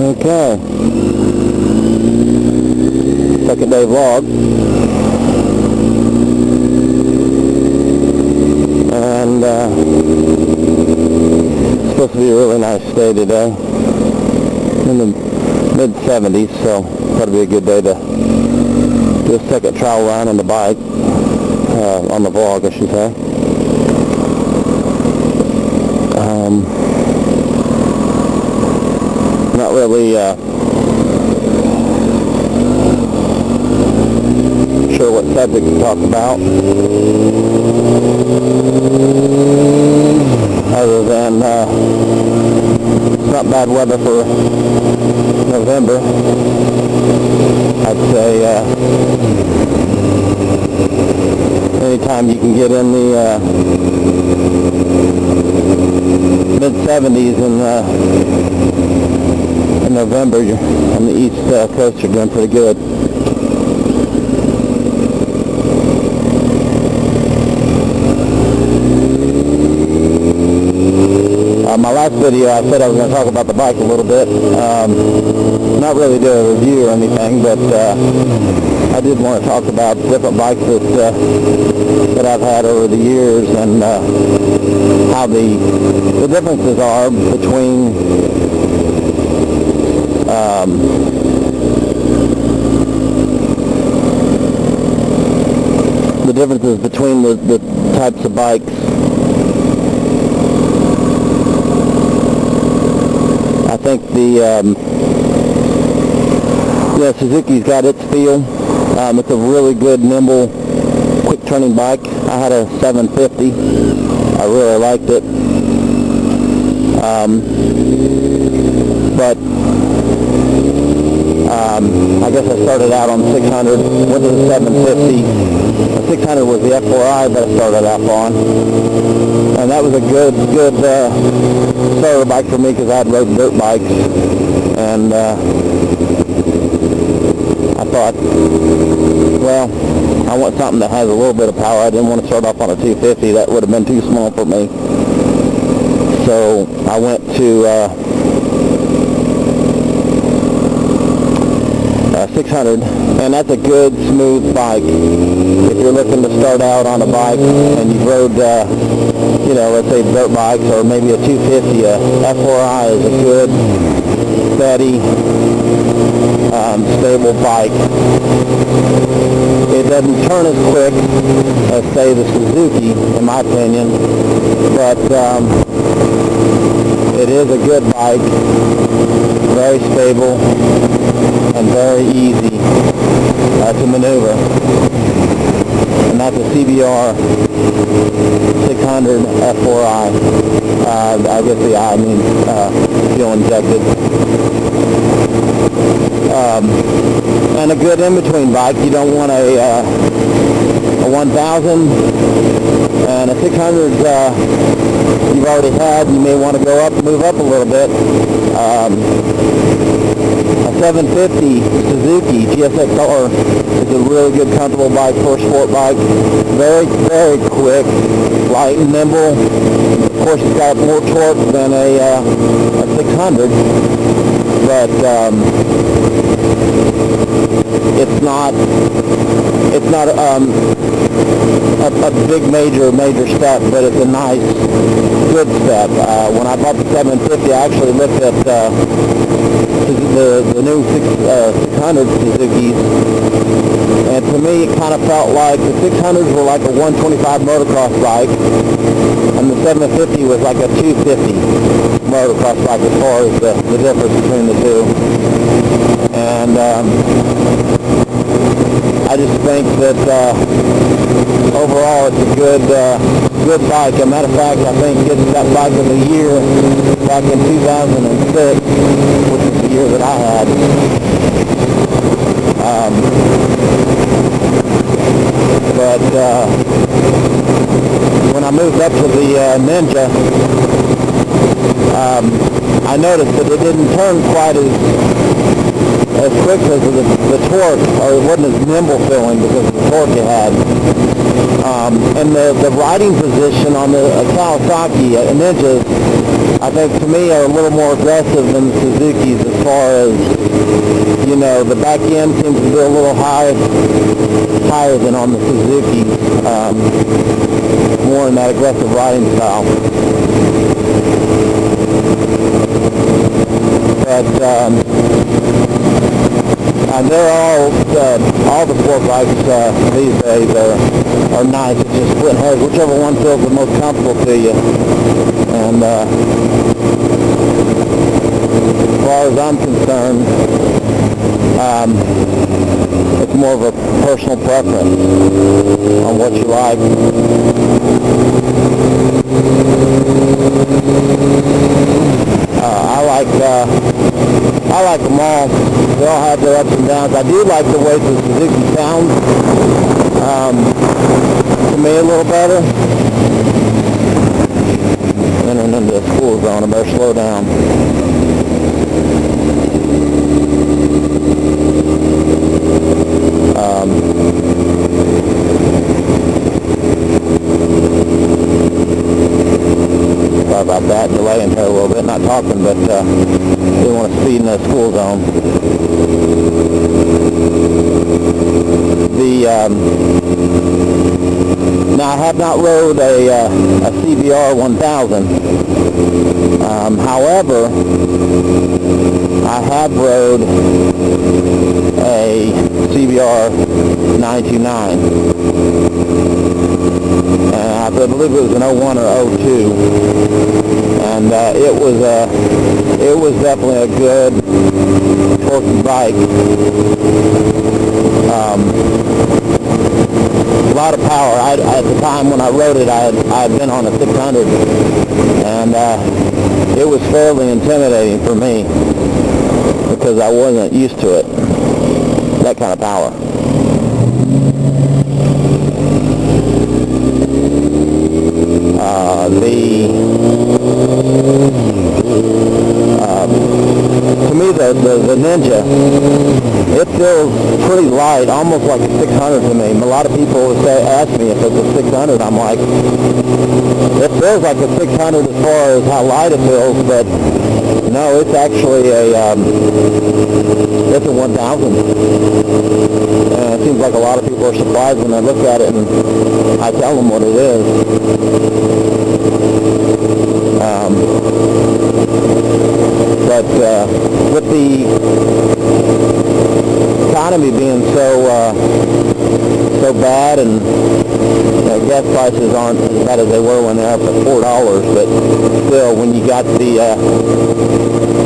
Okay. Second day vlog. And it's supposed to be a really nice day today. In the mid-70s, so that'll be a good day to do a second trial run on the bike. On the vlog, I should say. Not really sure what subject to talk about, other than it's not bad weather for November. I'd say anytime you can get in the mid-70s in November, on the east coast, you're doing pretty good. My last video, I said I was going to talk about the bike a little bit. Not really do a review or anything, but I did want to talk about different bikes that I've had over the years, and how the differences are between the types of bikes. I think Suzuki's got its feel. It's a really good, nimble, quick turning bike. I had a 750. I really liked it. But I guess I started out on 600, went to the 750. The 600 was the F4i that I started out on. And that was a good starter bike for me, because I had rode dirt bikes. And I thought, well, I want something that has a little bit of power. I didn't want to start off on a 250. That would have been too small for me. So I went to 600, and that's a good, smooth bike. If you're looking to start out on a bike and you've rode, let's say dirt bikes or maybe a 250, a F4i is a good, steady, stable bike. It doesn't turn as quick as, say, the Suzuki, in my opinion, but it is a good bike, very stable, and very easy to maneuver. And that's a CBR 600 F4i. I guess the I means fuel injected. And a good in-between bike. You don't want a 1000 and a 600 you've already had. You may want to go up, move up a little bit. A 750 Suzuki GSXR is a really good, comfortable bike for a sport bike. Very, very quick, light and nimble. Of course, it's got more torque than a 600, but it's not a big major step, but it's a nice, good step. When I bought the 750, I actually looked at the new 600 Suzukis, and to me it kind of felt like the 600s were like a 125 motocross bike, and the 750 was like a 250 motocross bike as far as the difference between the two. And I just think that overall it's a good bike. As a matter of fact, I think it's that bike of the year back in 2006, which is the year that I had. But when I moved up to the Ninja, I noticed that it didn't turn quite as quick as the torque, or it wasn't as nimble feeling because of the torque it had. And the riding position on the Kawasaki Ninjas, I think to me are a little more aggressive than the Suzukis as far as, you know, the back end seems to be a little higher than on the Suzuki, more in that aggressive riding style. But and they're all the sport bikes these days are nice. It's just splitting hairs, whichever one feels the most comfortable to you. And as far as I'm concerned, it's more of a personal preference on what you like. I like them all. They all have their ups and downs. I do like the way the Suzuki sounds. To me, a little better. Entering into the school zone, I better slow down. Sorry about that, delaying here a little bit, not talking, but didn't want to speed in the school zone. Now I have not rode a CBR 1000. However, I have rode a CBR 929. I believe it was an 01 or 02, and it was definitely a good torquey bike. A lot of power. At the time when I rode it, I had been on a 600, and it was fairly intimidating for me because I wasn't used to it, that kind of power. To me, the Ninja, it feels pretty light, almost like a 600 to me. A lot of people ask me if it's a 600. I'm like, it feels like a 600 as far as how light it feels, but no, it's actually it's a 1000. And it seems like a lot of people are surprised when they look at it and I tell them what it is. But with the economy being so bad, and gas prices aren't as bad as they were when they're up at $4, but still, when you got the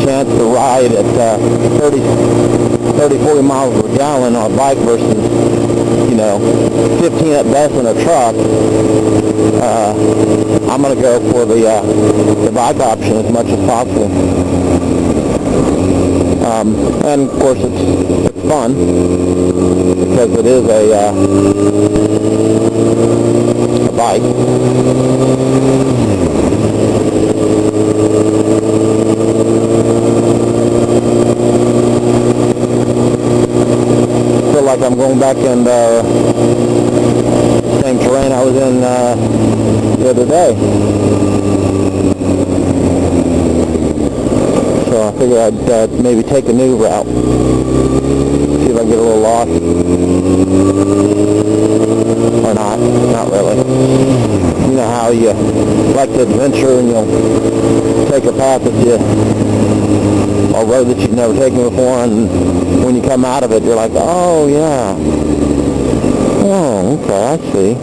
chance to ride at 30, 40 miles per gallon on a bike versus, 15 at best in a truck, I'm going to go for the bike option as much as possible. And of course it's fun because it is a bike. Feel like I'm going back in the same terrain I was in the other day. So I figured I'd maybe take a new route, see if I can get a little lost, or not really. You know how you like to adventure and you'll take a path or a road that you've never taken before, and when you come out of it, you're like, oh yeah, oh okay, I see.